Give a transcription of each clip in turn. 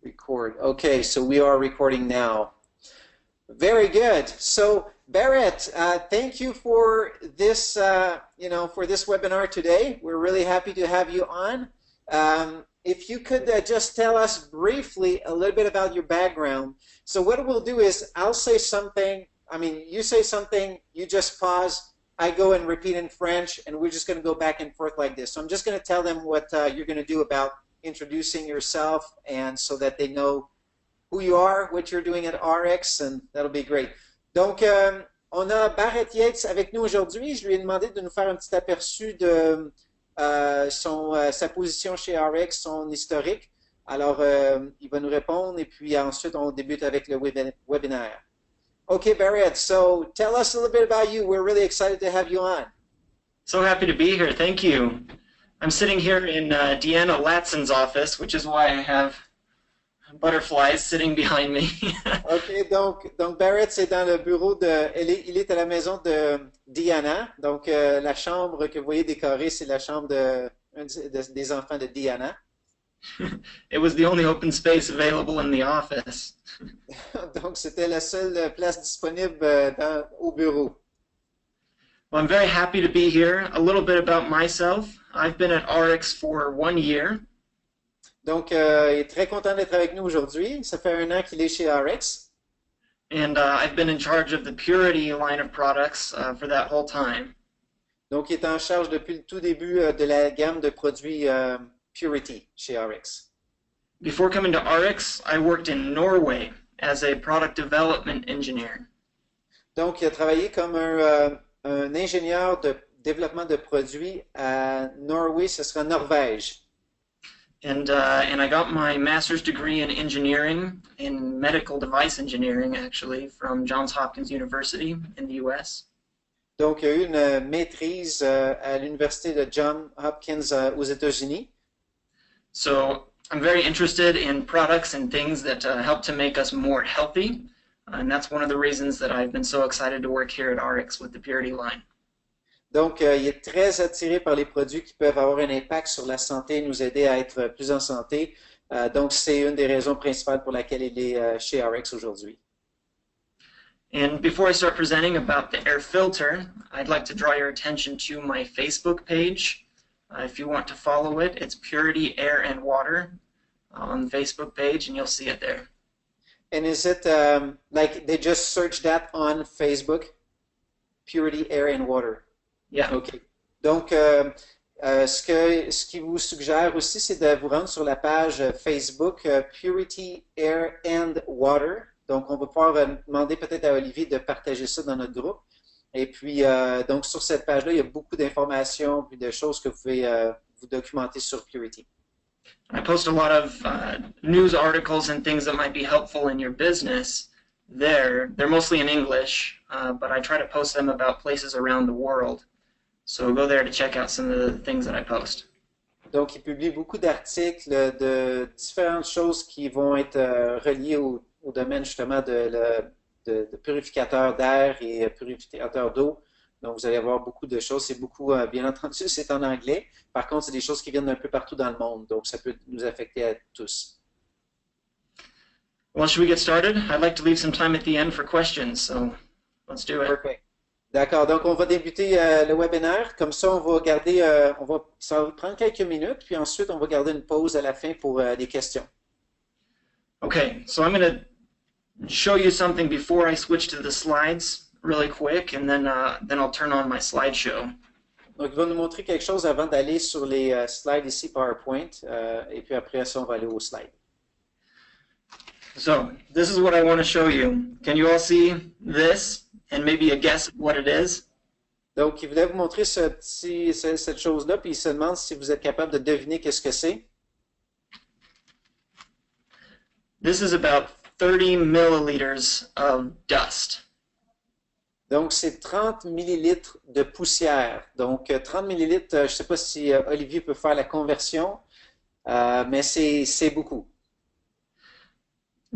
Record. Okay, so we are recording now. Very good. So Barrett, thank you for this, for this webinar today. We're really happy to have you on. If you could just tell us briefly a little bit about your background. So what we'll do is I'll say something. I mean, you say something, you just pause. I go and repeat in French, and we're just going to go back and forth like this. So I'm just going to tell them what you're going to do about introducing yourself, and so that they know who you are, what you're doing at Ariix, and that'll be great. Donc, on a Barrett Yates avec nous aujourd'hui. Je lui ai demandé de nous faire un petit aperçu de sa position chez Ariix, son historique. Alors, il va nous répondre, et puis ensuite, on débute avec le webinaire. Okay, Barrett, so tell us a little bit about you. We're really excited to have you on. So happy to be here. Thank you. I'm sitting here in Deanna Latson's office, which is why I have butterflies sitting behind me. OK, donc Barrett, c'est dans le bureau de... Il est à la maison de Diana. Donc, la chambre que vous voyez décorée, c'est la chambre des enfants de Diana. It was the only open space available in the office. Donc, c'était la seule place disponible au bureau. Well, I'm very happy to be here. A little bit about myself. I've been at Ariix for 1 year. Donc, il est très content d'être avec nous aujourd'hui. Ça fait 1 an qu'il est chez Ariix. And I've been in charge of the Puritii line of products for that whole time. Donc, il est en charge depuis le tout début de la gamme de produits Puritii chez Ariix. Before coming to Ariix, I worked in Norway as a product development engineer. Donc, il a travaillé comme un ingénieur de développement de produits à Norway, ce sera Norvège. And I got my master's degree in engineering, in medical device engineering, actually, from Johns Hopkins University in the U.S. Donc, il a eu une maîtrise à l'université de Johns Hopkins aux États-Unis. So I'm very interested in products and things that help to make us more healthy, and that's one of the reasons that I've been so excited to work here at Ariix with the Puritii line. Donc, il est très attiré par les produits qui peuvent avoir un impact sur la santé, nous aider à être plus en santé. Donc, c'est une des raisons principales pour laquelle il est chez Ariix aujourd'hui. And before I start presenting about the air filter, I'd like to draw your attention to my Facebook page. If you want to follow it, it's Puritii Air and Water on the Facebook page, and you'll see it there. And is it like they just search that on Facebook? Puritii Air and Water. Yeah. OK. Donc, ce qui vous suggère aussi, c'est de vous rendre sur la page Facebook Puritii Air and Water. Donc, on va pouvoir demander peut-être à Olivier de partager ça dans notre groupe. Et puis, donc, sur cette page-là, il y a beaucoup d'informations et de choses que vous pouvez vous documenter sur Puritii. I post a lot of news articles and things that might be helpful in your business there. They're mostly in English, but I try to post them about places around the world. So go there to check out some of the things that I post. Donc, il publie beaucoup d'articles de différentes choses qui vont être reliées au domaine justement de purificateur d'air et purificateur d'eau. Donc, vous allez avoir beaucoup de choses. C'est beaucoup, bien entendu, c'est en anglais. Par contre, c'est des choses qui viennent d'un peu partout dans le monde. Donc, ça peut nous affecter à tous. Well, should we get started? I'd like to leave some time at the end for questions, so let's do it. Perfect. D'accord. Donc, on va débuter le webinaire. Comme ça, on va garder, ça va prendre quelques minutes, puis ensuite, on va garder une pause à la fin pour des questions. Okay, so I'm going to show you something before I switch to the slides really quick, and then I'll turn on my slideshow. Donc, il va nous montrer quelque chose avant d'aller sur les slides ici PowerPoint, et puis après ça, on va aller aux slides. So, this is what I want to show you. Can you all see this? And maybe a guess what it is? Donc, il voulait vous montrer cette chose-là, puis il se demande si vous êtes capable de deviner qu'est-ce que c'est. This is about 30 milliliters of dust. Donc, c'est 30 millilitres de poussière. Donc, 30 millilitres, je ne sais pas si Olivier peut faire la conversion, mais c'est beaucoup.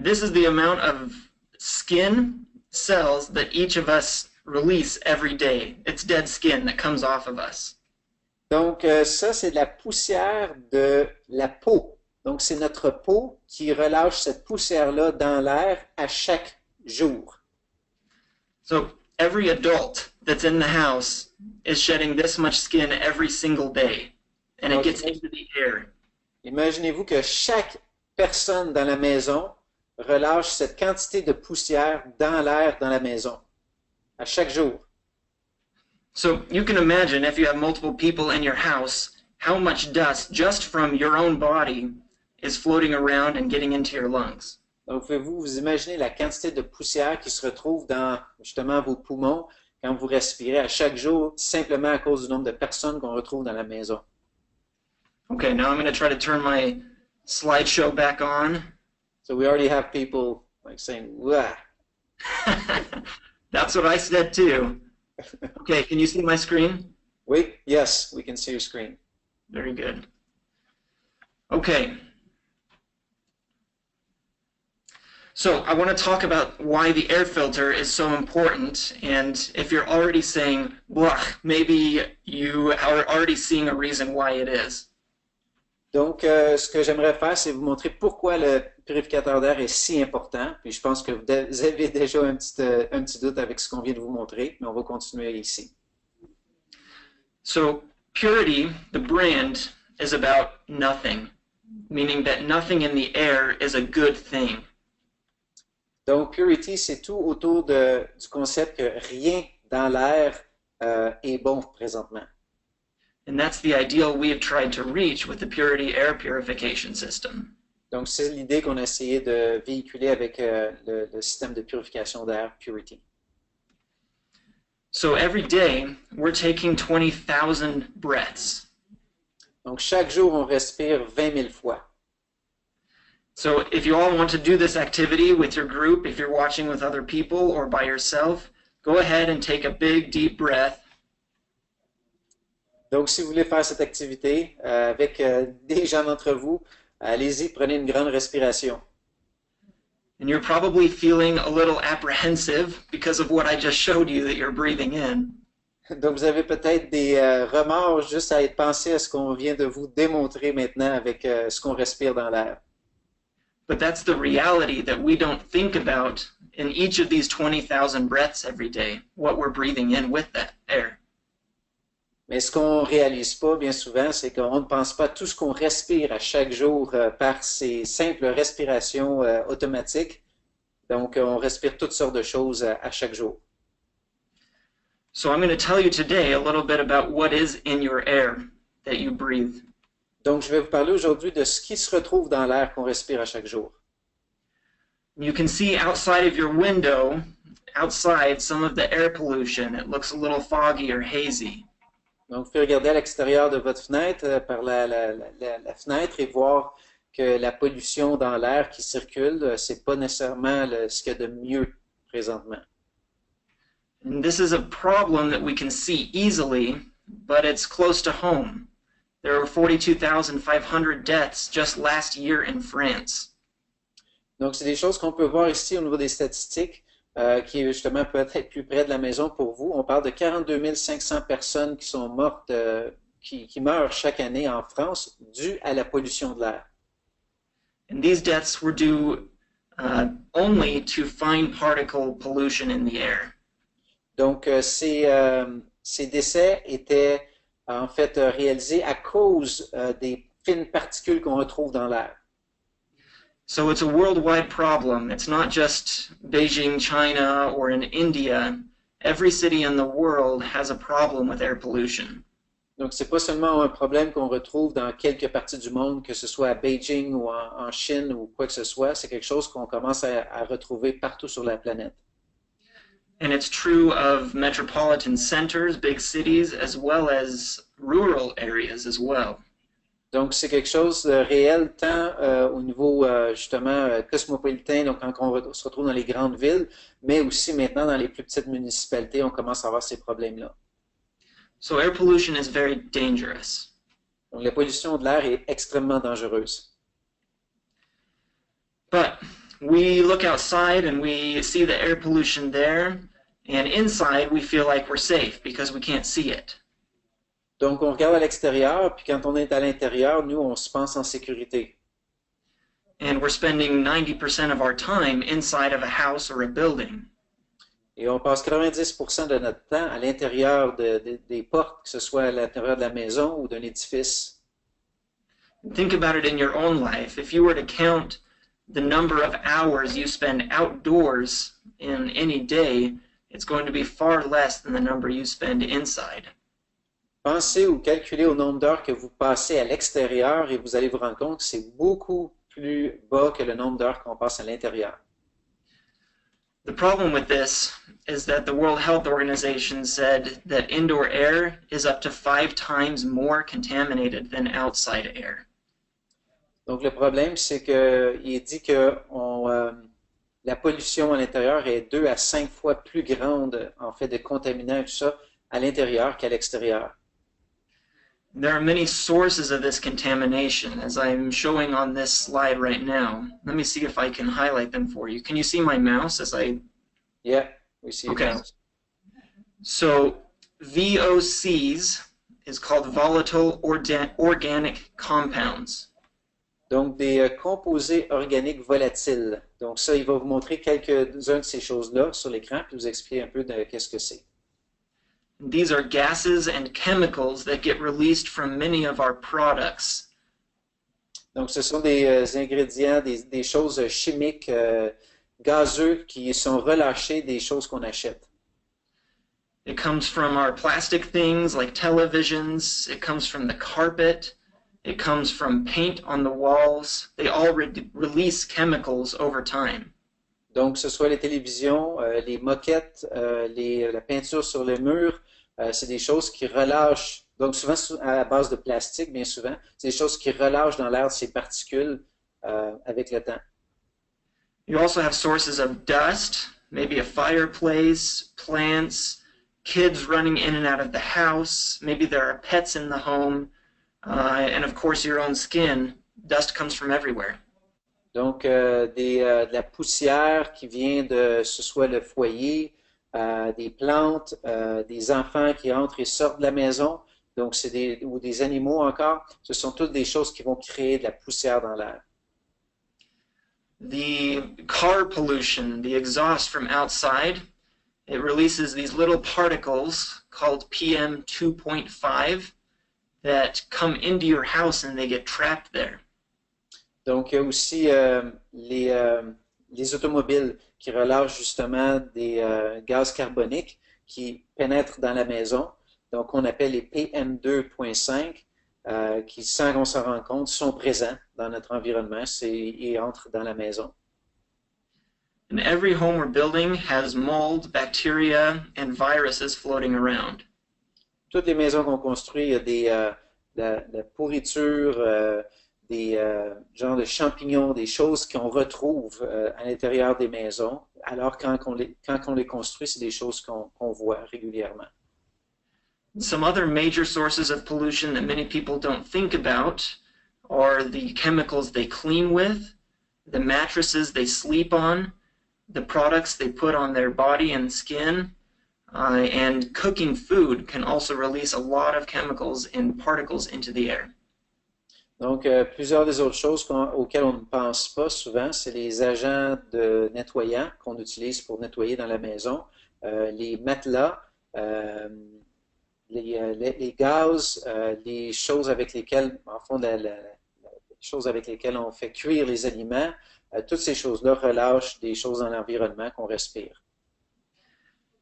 This is the amount of skin cells that each of us release every day. It's dead skin that comes off of us. Donc, ça, c'est de la poussière de la peau. Donc, c'est notre peau qui relâche cette poussière-là dans l'air à chaque jour. So every adult that's in the house is shedding this much skin every single day, and it Donc, gets into the air. imaginez-vous que chaque personne dans la maison relâche cette quantité de poussière dans l'air dans la maison, à chaque jour. So you can imagine if you have multiple people in your house, how much dust just from your own body is floating around and getting into your lungs. Donc, pouvez-vous vous imaginer la quantité de poussière qui se retrouve dans justement vos poumons quand vous respirez à chaque jour, simplement à cause du nombre de personnes qu'on retrouve dans la maison. Okay, now I'm going to try to turn my slideshow back on. So we already have people like saying, "Wah." That's what I said too. Okay, can you see my screen? Wait, yes, we can see your screen. Very good. Okay. So I want to talk about why the air filter is so important, and if you're already saying, blah, maybe you are already seeing a reason why it is. Donc, ce que j'aimerais faire, c'est vous montrer pourquoi le purificateur d'air est si important. Puis je pense que vous avez déjà un petit doute avec ce qu'on vient de vous montrer, mais on va continuer ici. So Puritii, the brand, is about nothing, meaning that nothing in the air is a good thing. Donc, Puritii, c'est tout autour du concept que rien dans l'air est bon présentement. And that's the ideal we have tried to reach with the Puritii air purification system. Donc, c'est l'idée qu'on a essayé de véhiculer avec le système de purification d'air Puritii. So every day, we're taking 20,000 breaths. Donc, chaque jour, on respire 20 000 fois. So if you all want to do this activity with your group, if you're watching with other people or by yourself, go ahead and take a big, deep breath. Donc, si vous voulez faire cette activité avec des gens d'entre vous, allez-y, prenez une grande respiration. And you're probably feeling a little apprehensive because of what I just showed you that you're breathing in. Donc, vous avez peut-être des remords juste à être pensé à ce qu'on vient de vous démontrer maintenant avec ce qu'on respire dans l'air. But that's the reality that we don't think about in each of these 20,000 breaths every day, what we're breathing in with that air. Mais ce qu'on réalise pas bien souvent, c'est qu'on ne pense pas à tout ce qu'on respire à chaque jour par ces simples respirations automatiques. Donc, on respire toutes sortes de choses à chaque jour. So I'm going to tell you today a little bit about what is in your air that you breathe. Donc, je vais vous parler aujourd'hui de ce qui se retrouve dans l'air qu'on respire à chaque jour. You can see outside of your window, outside, some of the air pollution. It looks a little foggy or hazy. Donc, vous pouvez regarder à l'extérieur de votre fenêtre, par la fenêtre et voir que la pollution dans l'air qui circule, c'est pas nécessairement ce qu'il y a de mieux présentement. And this is a problem that we can see easily, but it's close to home. There were 42,500 deaths just last year in France. Donc, c'est des choses qu'on peut voir ici au niveau des statistiques, qui justement peut être plus près de la maison pour vous. On parle de 42 500 personnes qui sont mortes, qui meurent chaque année en France dues à la pollution de l'air. And these deaths were due only to fine particle pollution in the air. Donc, ces décès étaient en fait réalisés à cause des fines particules qu'on retrouve dans l'air. So it's a worldwide problem. It's not just Beijing, China, or in India. Every city in the world has a problem with air pollution. Donc, c'est pas seulement un problème qu'on retrouve dans quelques parties du monde, que ce soit à Beijing ou en Chine ou quoi que ce soit. C'est quelque chose qu'on commence à retrouver partout sur la planète. And it's true of metropolitan centers, big cities, as well as rural areas as well. Donc, c'est quelque chose de réel tant au niveau justement cosmopolitain, donc quand on se retrouve dans les grandes villes, mais aussi maintenant dans les plus petites municipalités, on commence à avoir ces problèmes-là. So air pollution is very dangerous. Donc, la pollution de l'air est extrêmement dangereuse. But we look outside and we see the air pollution there, and inside we feel like we're safe because we can't see it. Donc, on regarde à l'extérieur, puis quand on est à l'intérieur, nous, on se pense en sécurité. and we're spending 90% of our time inside of a house or a building. Et on passe 90% de notre temps à l'intérieur des portes, que ce soit à l'intérieur de la maison ou d'un édifice. Think about it in your own life. If you were to count the number of hours you spend outdoors in any day, it's going to be far less than the number you spend inside. Pensez ou calculez au nombre d'heures que vous passez à l'extérieur et vous allez vous rendre compte que c'est beaucoup plus bas que le nombre d'heures qu'on passe à l'intérieur. The problem with this is that the World Health Organization said that indoor air is up to 5 times more contaminated than outside air. Donc le problème, c'est qu'il dit que la pollution à l'intérieur est 2 à 5 fois plus grande, en fait, de contaminants et tout ça, à l'intérieur qu'à l'extérieur. There are many sources of this contamination, as I'm showing on this slide right now. Let me see if I can highlight them for you. Can you see my mouse as I... Yeah, we see Okay. your mouse. So VOCs is called volatile organic compounds. Donc, des composés organiques volatiles. Donc, ça, il va vous montrer quelques-uns de ces choses-là sur l'écran, puis vous expliquer un peu de qu'est-ce que c'est. These are gases and chemicals that get released from many of our products. Donc, ce sont des ingrédients, des choses chimiques gazeux qui sont relâchés des choses qu'on achète. It comes from our plastic things like televisions. It comes from the carpet. It comes from paint on the walls. They all release chemicals over time. Donc, que ce soit les télévisions, les moquettes, la peinture sur le mur, c'est des choses qui relâchent, donc souvent à base de plastique, bien souvent, c'est des choses qui relâchent dans l'air ces particules avec le temps. You also have sources of dust, maybe a fireplace, plants, kids running in and out of the house, maybe there are pets in the home, and of course your own skin. Dust comes from everywhere. Donc, de la poussière qui vient de, ce soit le foyer, des plantes, des enfants qui entrent et sortent de la maison, donc ou des animaux encore, ce sont toutes des choses qui vont créer de la poussière dans l'air. The car pollution, the exhaust from outside, it releases these little particles called PM 2.5 that come into your house and they get trapped there. Donc, il y a aussi les automobiles qui relâchent justement des gaz carboniques qui pénètrent dans la maison. Donc, on appelle les PM2.5 qui, sans qu'on s'en rende compte, sont présents dans notre environnement et entrent dans la maison. And every home or building has mold, bacteria, and viruses floating around. Toutes les maisons qu'on construit, il y a de la pourriture, des genres de champignons, des choses qu'on retrouve à l'intérieur des maisons, alors quand on les construit, c'est des choses qu'on voit régulièrement. Some other major sources of pollution that many people don't think about are the chemicals they clean with, the mattresses they sleep on, the products they put on their body and skin, and cooking food can also release a lot of chemicals and particles into the air. Donc, plusieurs des autres choses auxquelles on ne pense pas souvent, c'est les agents de nettoyants qu'on utilise pour nettoyer dans la maison, les matelas, les gaz, les choses avec lesquelles, en fond, les choses avec lesquelles on fait cuire les aliments, toutes ces choses-là relâchent des choses dans l'environnement qu'on respire.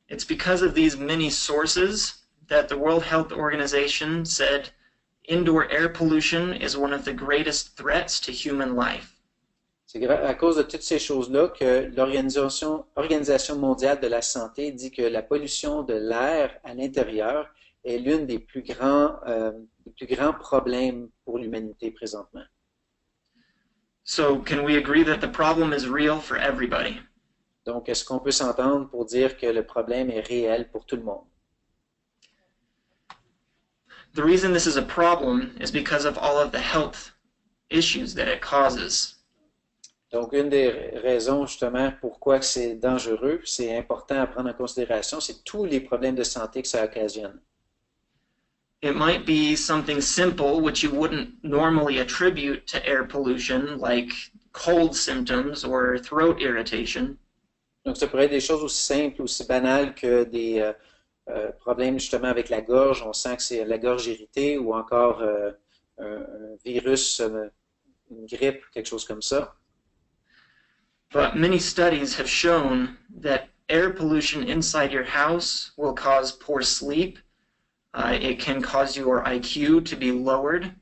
It's because of these many sources that the World Health Organization said indoor air pollution is one of the greatest threats to human life. C'est à cause de toutes ces choses-là que l'Organisation mondiale de la santé dit que la pollution de l'air à l'intérieur est l'une des plus grands problèmes pour l'humanité présentement. So can we agree that the problem is real for everybody? Donc, est-ce qu'on peut s'entendre pour dire que le problème est réel pour tout le monde? The reason this is a problem is because of all of the health issues that it causes. Donc, une des raisons justement pourquoi c'est dangereux, c'est important à prendre en considération, c'est tous les problèmes de santé que ça occasionne. It might be something simple which you wouldn't normally attribute to air pollution, like cold symptoms or throat irritation. Donc, ça pourrait être des choses aussi simples, aussi banales que des problèmes justement avec la gorge. On sent que c'est la gorge irritée ou encore un virus, une grippe, quelque chose comme ça. But many studies have shown that air pollution inside your house will cause poor sleep. It can cause your IQ to be lowered.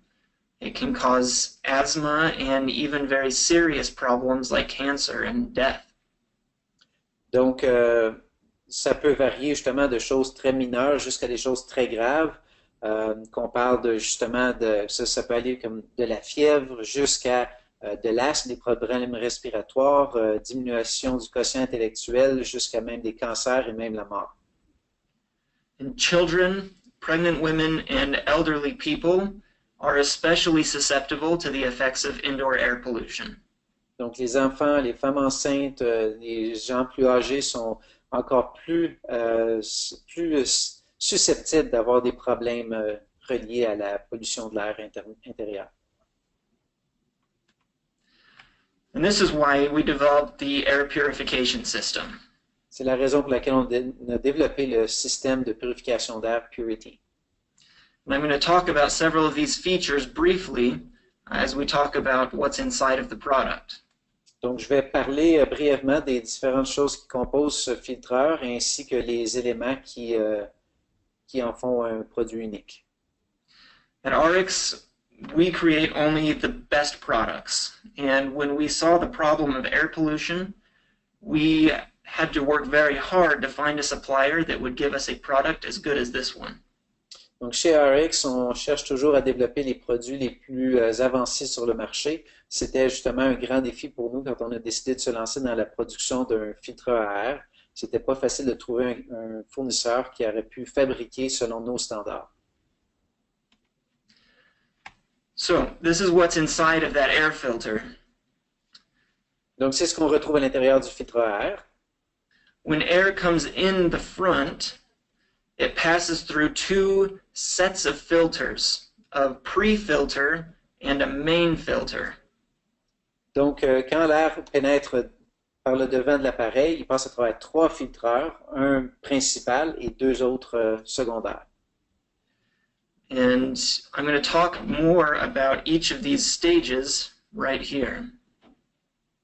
It can cause asthma and even very serious problems like cancer and death. Donc, ça peut varier justement de choses très mineures jusqu'à des choses très graves. Qu'on parle de justement de ça peut aller comme de la fièvre jusqu'à de l'asthme, des problèmes respiratoires, diminution du quotient intellectuel, jusqu'à même des cancers et même la mort. And children, pregnant women, and elderly people are especially susceptible to the effects of indoor air pollution. Donc, les enfants, les femmes enceintes, les gens plus âgés sont encore plus susceptibles d'avoir des problèmes reliés à la pollution de l'air intérieur. And this is why we developed the air purification system. C'est la raison pour laquelle on a développé le système de purification d'air Puritii. And I'm going to talk about several of these features briefly as we talk about what's inside of the product. Donc, je vais parler brièvement des différentes choses qui composent ce filtreur ainsi que les éléments qui en font un produit unique. At Ariix, we create only the best products. And when we saw the problem of air pollution, we had to work very hard to find a supplier that would give us a product as good as this one. Donc, chez Ariix, on cherche toujours à développer les produits les plus avancés sur le marché. C'était justement un grand défi pour nous quand on a décidé de se lancer dans la production d'un filtreur à air. C'était pas facile de trouver un fournisseur qui aurait pu fabriquer selon nos standards. So, this is what's inside of that air filter. Donc, c'est ce qu'on retrouve à l'intérieur du filtreur à air. When air comes in the front, it passes through two sets of filters, a pre-filter and a main filter. Donc, quand l'air pénètre par le devant de l'appareil, il passe à travers trois filtreurs, un principal et deux autres secondaires. And I'm going to talk more about each of these stages right here.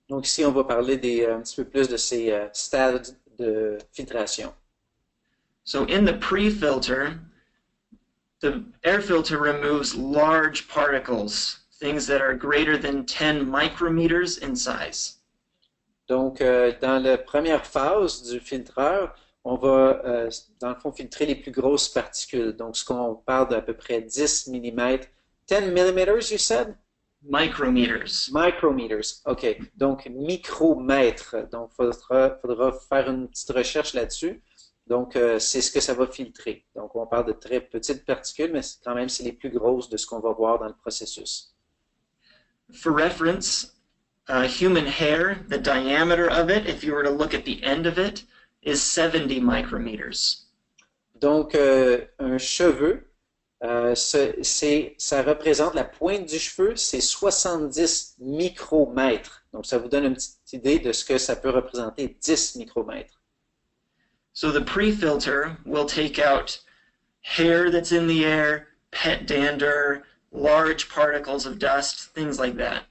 Donc ici, on va parler un petit peu plus de ces stades de filtration. So in the pre-filter, the air filter removes large particles, things that are greater than 10 micrometers in size. Donc, dans la première phase du filtreur, on va, dans le fond, filtrer les plus grosses particules. Donc, ce qu'on parle d'à peu près 10 mm. 10 millimeters, you said? Micrometers. Micrometers, OK. Donc, micromètres. Donc, il faudra faire une petite recherche là-dessus. Donc, c'est ce que ça va filtrer. Donc, on parle de très petites particules, mais quand même, c'est les plus grosses de ce qu'on va voir dans le processus. For reference, human hair, the diameter of it, if you were to look at the end of it, is 70 micrometers. Donc, un cheveu, ça représente la pointe du cheveu, c'est 70 micromètres. Donc, ça vous donne une petite idée de ce que ça peut représenter, 10 micromètres. So the pre-filter will take out hair that's in the air, pet dander, large particles of dust, things like that.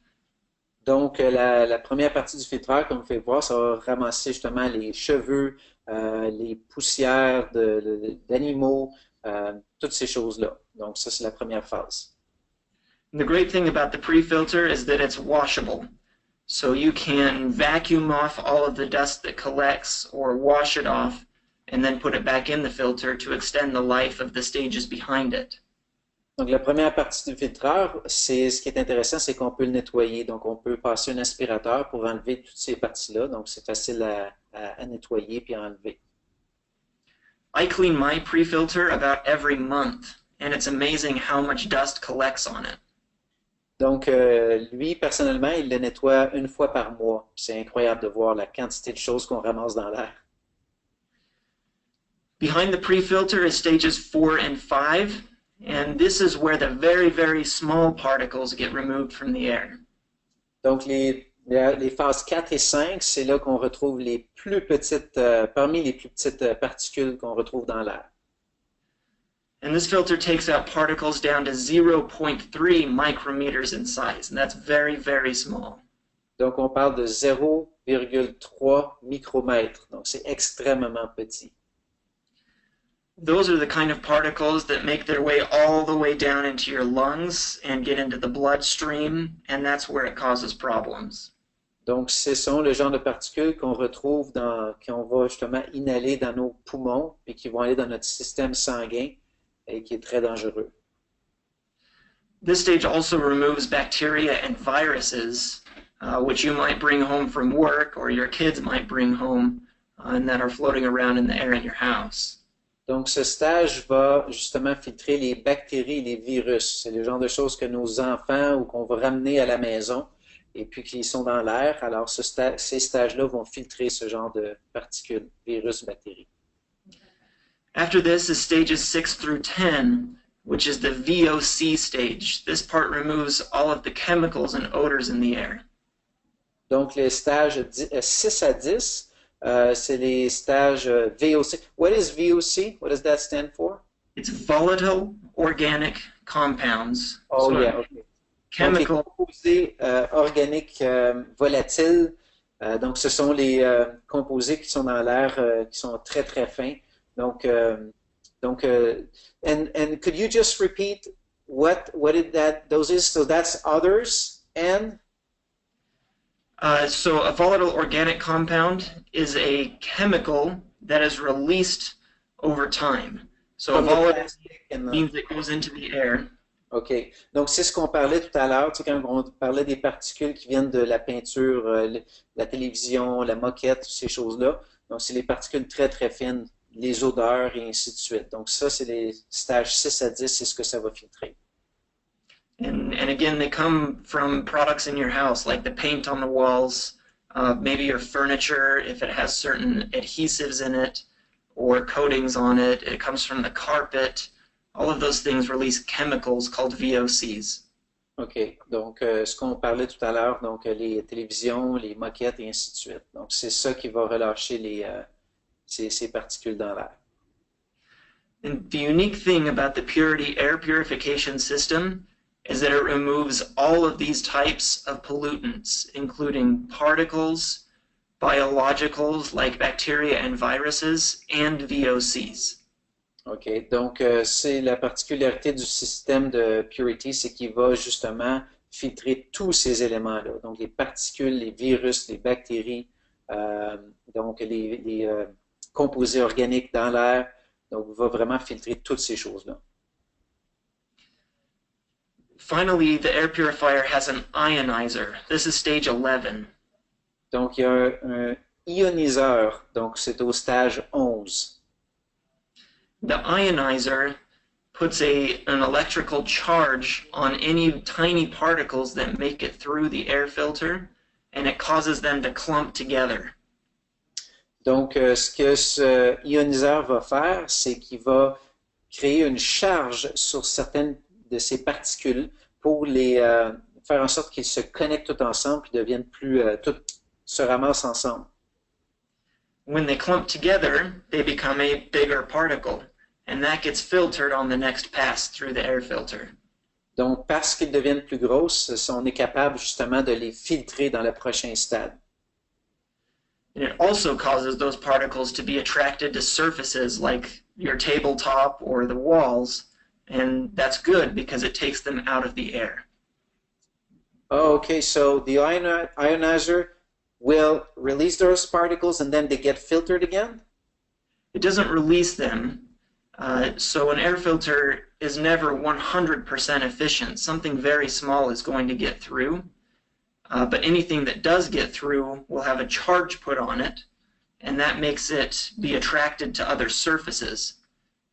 Donc, la première partie du filtreur, comme vous pouvez voir, ça va ramasser justement les cheveux, les poussières d'animaux, toutes ces choses-là. Donc, ça, c'est la première phase. And the great thing about the pre-filter is that it's washable. So you can vacuum off all of the dust that collects or wash it off and then put it back in the filter to extend the life of the stages behind it. Donc, la première partie du filtreur, ce qui est intéressant, c'est qu'on peut le nettoyer. Donc, on peut passer un aspirateur pour enlever toutes ces parties-là. Donc, c'est facile à nettoyer puis à enlever. I clean my pre-filter about every month, and it's amazing how much dust collects on it. Donc, lui, personnellement, il le nettoie une fois par mois. C'est incroyable de voir la quantité de choses qu'on ramasse dans l'air. Behind the pre-filter is stages 4 and 5. And this is where the very, very small particles get removed from the air. Donc, Les phases 4 et 5, c'est là qu'on retrouve les plus petites, parmi les plus petites particules qu'on retrouve dans l'air. And this filter takes out particles down to 0.3 micrometers in size, and that's very, very small. Donc, on parle de 0,3 micromètres. Donc, c'est extrêmement petit. Those are the kind of particles that make their way all the way down into your lungs and get into the bloodstream, and that's where it causes problems. Donc, ce sont le genre de particules qu'on retrouve qu'on va justement inhaler dans nos poumons et qui vont aller dans notre système sanguin et qui est très dangereux. This stage also removes bacteria and viruses, which you might bring home from work or your kids might bring home and that are floating around in the air in your house. Donc, ce stage va justement filtrer les bactéries et les virus. C'est le genre de choses que nos enfants ou qu'on va ramener à la maison et puis qui sont dans l'air. Alors, ces stages-là vont filtrer ce genre de particules, virus, bactéries. After this is stages 6 through 10, which is the VOC stage. This part removes all of the chemicals and odors in the air. Donc, les stages 6 à 10, c'est les stages VOC. What is VOC? What does that stand for? It's volatile organic compounds. Oh, So yeah, okay. chemical. Donc, les composés organiques volatiles, donc ce sont les composés qui sont dans l'air, qui sont très, très fins. Donc, and could you just repeat what those is? So that's others and? So a volatile organic compound is a chemical that is released over time. So a volatile means it goes into the air. OK. Donc, c'est ce qu'on parlait tout à l'heure, tu sais, quand on parlait des particules qui viennent de la peinture, la télévision, la moquette, ces choses-là. Donc, c'est les particules très, très fines, les odeurs et ainsi de suite. Donc, ça, c'est les stages 6 à 10, c'est ce que ça va filtrer. And again, they come from products in your house, like the paint on the walls, maybe your furniture, if it has certain adhesives in it, or coatings on it. It comes from the carpet. All of those things release chemicals called VOCs. OK. Donc, ce qu'on parlait tout à l'heure, donc les télévisions, les moquettes et ainsi de suite. Donc, c'est ça qui va relâcher ces particules dans l'air. And the unique thing about the Puritii air purification system is that it removes all of these types of pollutants, including particles, biologicals like bacteria and viruses, and VOCs. OK. Donc, c'est la particularité du système de Puritii, c'est qu'il va justement filtrer tous ces éléments-là. Donc, les particules, les virus, les bactéries, donc les composés organiques dans l'air. Donc, il va vraiment filtrer toutes ces choses-là. Finally, the air purifier has an ionizer. This is stage 11. Donc, il y a un ioniseur. Donc, c'est au stage 11. The ionizer puts an electrical charge on any tiny particles that make it through the air filter, and it causes them to clump together. Donc, ce que ce ioniseur va faire, c'est qu'il va créer une charge sur certaines de ces particules pour les faire en sorte qu'ils se connectent tout ensemble et deviennent toutes se ramassent ensemble. When they clump together, they become a bigger particle, and that gets filtered on the next pass through the air filter. Donc, parce qu'ils deviennent plus grosses, on est capable justement de les filtrer dans le prochain stade. And it also causes those particles to be attracted to surfaces like your tabletop or the walls, and that's good because it takes them out of the air. Oh, okay, so the ionizer will release those particles and then they get filtered again? It doesn't release them. So an air filter is never 100% efficient. Something very small is going to get through. But anything that does get through will have a charge put on it, and that makes it be attracted to other surfaces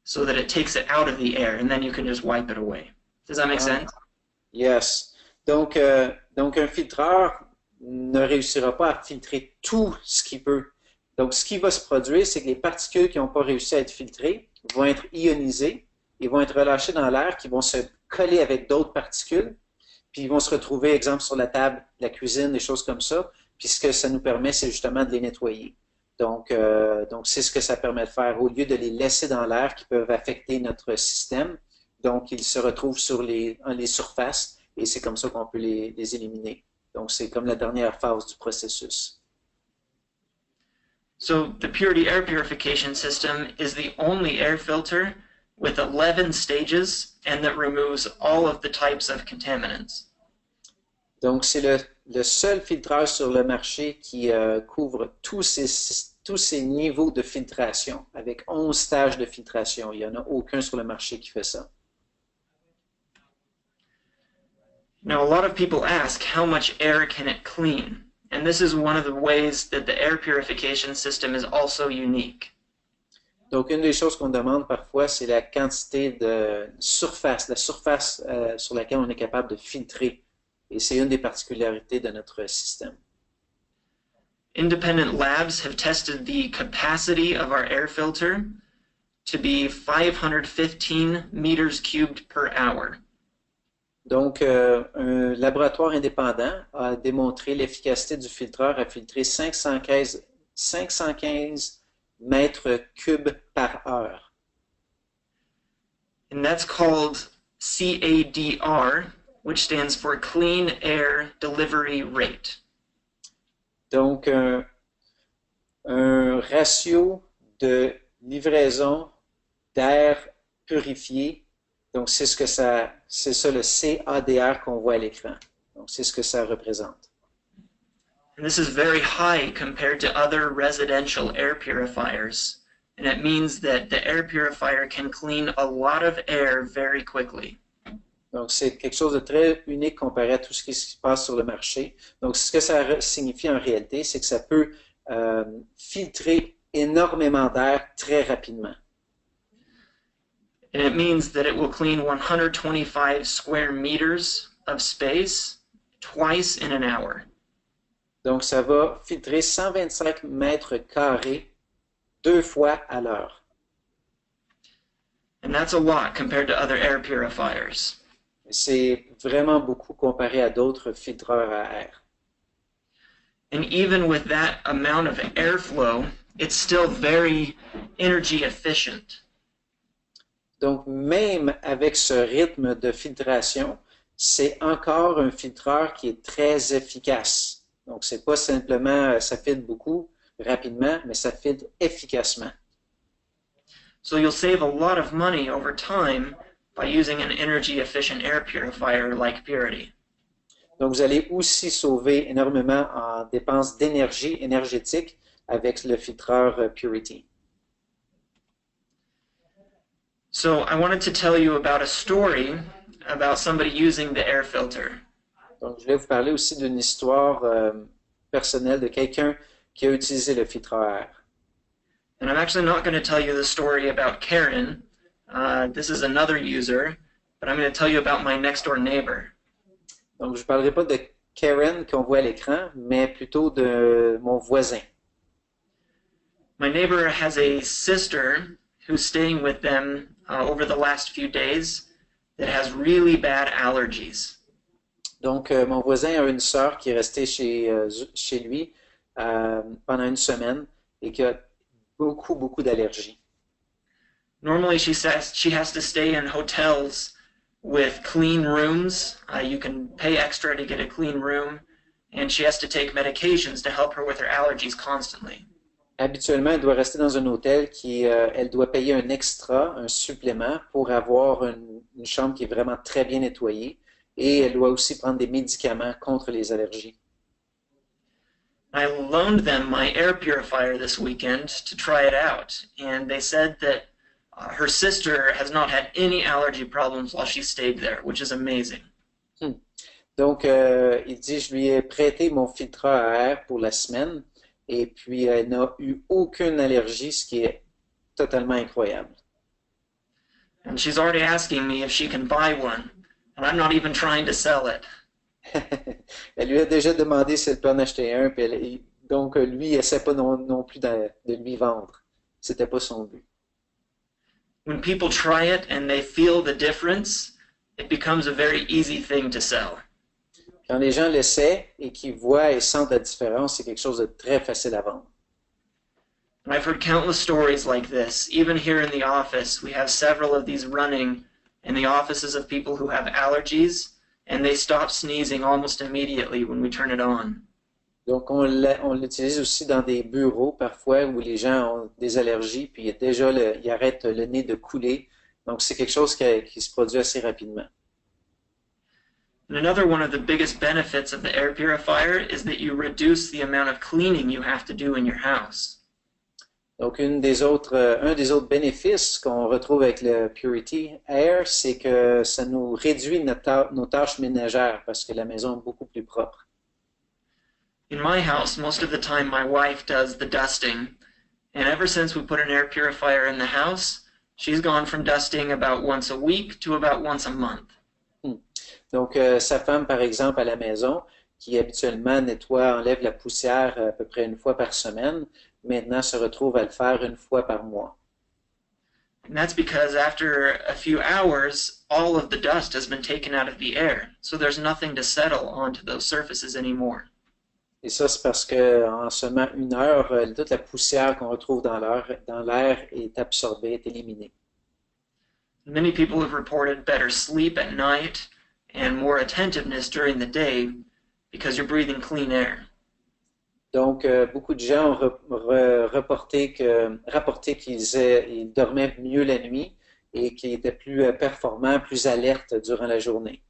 so that it takes it out of the air, and then you can just wipe it away. Does that make sense? Yes. Donc un filtreur ne réussira pas à filtrer tout ce qu'il peut. Donc, ce qui va se produire, c'est que les particules qui n'ont pas réussi à être filtrées vont être ionisées et vont être relâchées dans l'air, qui vont se coller avec d'autres particules. puis ils vont se retrouver, exemple, sur la table de la cuisine, des choses comme ça. Puis ce que ça nous permet, c'est justement de les nettoyer. Donc c'est ce que ça permet de faire. Au lieu de les laisser dans l'air qui peuvent affecter notre système, donc ils se retrouvent sur les surfaces et c'est comme ça qu'on peut les éliminer. Donc c'est comme la dernière phase du processus. So the Puritii air purification system is the only air filter with 11 stages and that removes all of the types of contaminants. Donc c'est le seul filtreur sur le marché qui couvre tous ces niveaux de filtration, avec 11 stages de filtration. Il n'y en a aucun sur le marché qui fait ça. Now, a lot of people ask how much air can it clean? And this is one of the ways that the air purification system is also unique. Donc, une des choses qu'on demande parfois, c'est la quantité de surface, la surface sur laquelle on est capable de filtrer. Et c'est une des particularités de notre système. Independent labs have tested the capacity of our air filter to be 515 meters cubed per hour. Donc, un laboratoire indépendant a démontré l'efficacité du filtreur à filtrer 515 mètres cubes par heure. And that's called CADR, which stands for Clean Air Delivery Rate. Donc, un ratio de livraison d'air purifié. Donc, c'est ça le CADR qu'on voit à l'écran. Donc, c'est ce que ça représente. And this is very high compared to other residential air purifiers. And it means that the air purifier can clean a lot of air very quickly. Donc, c'est quelque chose de très unique comparé à tout ce qui se passe sur le marché. Donc, ce que ça signifie en réalité, c'est que ça peut filtrer énormément d'air très rapidement. And it means that it will clean 125 square meters of space twice in an hour. Donc, ça va filtrer 125 mètres carrés 2 fois à l'heure. And that's a lot compared to other air purifiers. C'est vraiment beaucoup comparé à d'autres filtreurs à air. And even with that amount of airflow, it's still very energy efficient. Donc, même avec ce rythme de filtration, c'est encore un filtreur qui est très efficace. Donc, c'est pas simplement, ça filtre beaucoup, rapidement, mais ça filtre efficacement. So you'll save a lot of money over time by using an energy efficient air purifier like Puritii. Donc, vous allez aussi sauver énormément en dépenses d'énergie énergétique avec le filtreur Puritii. So I wanted to tell you about a story about somebody using the air filter. Donc, je vais vous parler aussi d'une histoire personnelle de quelqu'un qui a utilisé le filtreur à air. And I'm actually not going to tell you the story about Karen. This is another user, but I'm going to tell you about my next door neighbor. Donc, je ne parlerai pas de Karen qu'on voit à l'écran, mais plutôt de mon voisin. My neighbor has a sister who's staying with them over the last few days that has really bad allergies. Donc, mon voisin a une sœur qui est restée chez lui pendant une semaine et qui a beaucoup d'allergies. Normally, she says she has to stay in hotels with clean rooms. You can pay extra to get a clean room, and she has to take medications to help her with her allergies constantly. Habituellement, elle doit rester dans un hôtel elle doit payer un extra, un supplément pour avoir une chambre qui est vraiment très bien nettoyée et elle doit aussi prendre des médicaments contre les allergies. I loaned them my air purifier this weekend to try it out, and they said that her sister has not had any allergy problems while she stayed there, which is amazing. Donc, il dit, je lui ai prêté mon filtreur à air pour la semaine et puis elle n'a eu aucune allergie, ce qui est totalement incroyable. And she's already asking me if she can buy one, and I'm not even trying to sell it. Elle lui a déjà demandé si elle peut en acheter un, puis donc lui, il essaie pas non plus de lui vendre. C'était pas son but. When people try it and they feel the difference, it becomes a very easy thing to sell. Quand les gens l'essaient et qu'ils voient et sentent la différence, c'est quelque chose de très facile à vendre. And I've heard countless stories like this. Even here in the office, we have several of these running in the offices of people who have allergies, and they stop sneezing almost immediately when we turn it on. Donc, on l'utilise aussi dans des bureaux parfois où les gens ont des allergies, puis déjà, ils arrêtent le nez de couler. Donc, c'est quelque chose qui se produit assez rapidement. And another one of the biggest benefits of the air purifier is that you reduce the amount of cleaning you have to do in your house. Donc, un des autres bénéfices qu'on retrouve avec le Puritii Air, c'est que ça nous réduit nos tâches ménagères parce que la maison est beaucoup plus propre. In my house, most of the time my wife does the dusting, and ever since we put an air purifier in the house, she's gone from dusting about once a week to about once a month. Donc, sa femme, par exemple, à la maison, qui habituellement enlève la poussière à peu près une fois par semaine, maintenant se retrouve à le faire une fois par mois. And that's because after a few hours, all of the dust has been taken out of the air, so there's nothing to settle onto those surfaces anymore. Et ça, c'est parce qu'en seulement une heure, toute la poussière qu'on retrouve dans l'air est absorbée, est éliminée. Many people have reported better sleep at night and more attentiveness during the day because you're breathing clean air. Donc, beaucoup de gens ont rapporté qu'ils dormaient mieux la nuit et qu'ils étaient plus performants, plus alertes durant la journée.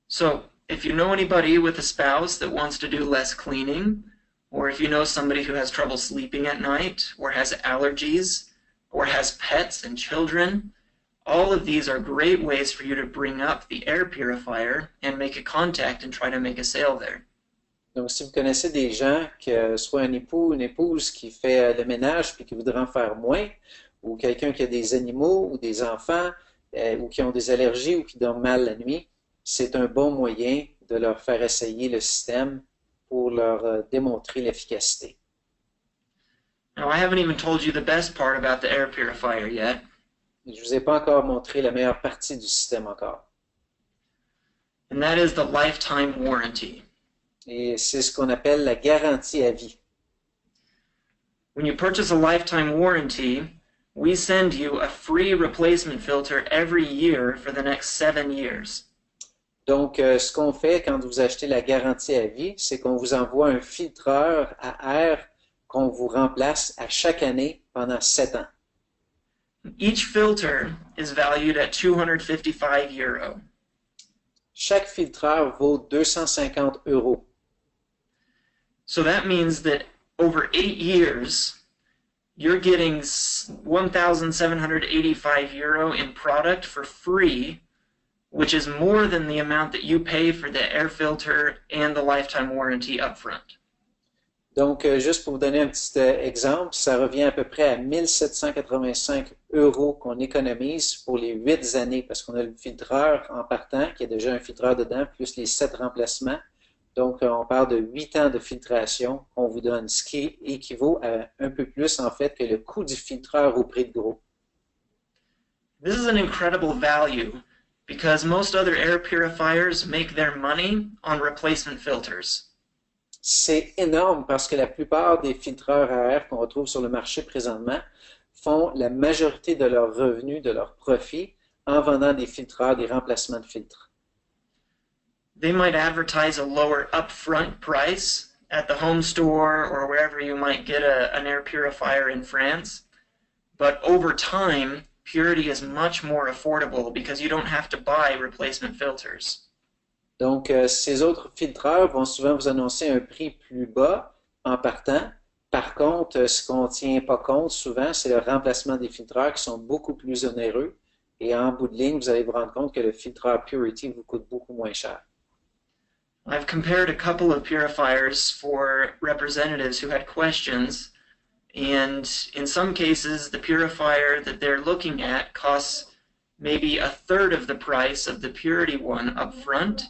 So, if you know anybody with a spouse that wants to do less cleaning, or if you know somebody who has trouble sleeping at night, or has allergies, or has pets and children, all of these are great ways for you to bring up the air purifier and make a contact and try to make a sale there. Donc, si vous connaissez des gens, que ce soit un époux ou une épouse qui fait le ménage puis qui voudrait en faire moins, ou quelqu'un qui a des animaux ou des enfants, ou qui ont des allergies ou qui dorment mal la nuit, c'est un bon moyen de leur faire essayer le système pour leur démontrer l'efficacité. Now, I haven't even told you the best part about the air purifier yet. Je ne vous ai pas encore montré la meilleure partie du système encore. And that is the lifetime warranty. Et c'est ce qu'on appelle la garantie à vie. When you purchase a lifetime warranty, we send you a free replacement filter every year for the next 7 years. Donc, ce qu'on fait quand vous achetez la garantie à vie, c'est qu'on vous envoie un filtreur à air qu'on vous remplace à chaque année pendant 7 ans. Each filter is valued at €255. Chaque filtreur vaut 250 €. So that means that over 8 years, you're getting €1,785 in product for free, which is more than the amount that you pay for the air filter and the lifetime warranty upfront. Donc, juste pour vous donner un petit exemple, ça revient à peu près à 1 785 € qu'on économise pour les 8 années, parce qu'on a le filtreur en partant, qui a déjà un filtreur dedans, plus les 7 remplacements. Donc, on parle de 8 ans de filtration qu'on vous donne, ce qui équivaut à un peu plus, en fait, que le coût du filtreur au prix de gros. This is an incredible value because most other air purifiers make their money on replacement filters. C'est énorme parce que la plupart des filtreurs à air qu'on retrouve sur le marché présentement font la majorité de leurs revenus, de leurs profits, en vendant des filtreurs, des remplacements de filtres. They might advertise a lower upfront price at the home store or wherever you might get an air purifier in France, but over time, Purity is much more affordable because you don't have to buy replacement filters. Donc, ces autres filtreurs vont souvent vous annoncer un prix plus bas en partant. Par contre, ce qu'on ne tient pas compte souvent, c'est le remplacement des filtreurs qui sont beaucoup plus onéreux. Et en bout de ligne, vous allez vous rendre compte que le filtreur Purity vous coûte beaucoup moins cher. I've compared a couple of purifiers for representatives who had questions, and in some cases, the purifier that they're looking at costs maybe a third of the price of the Purity one up front,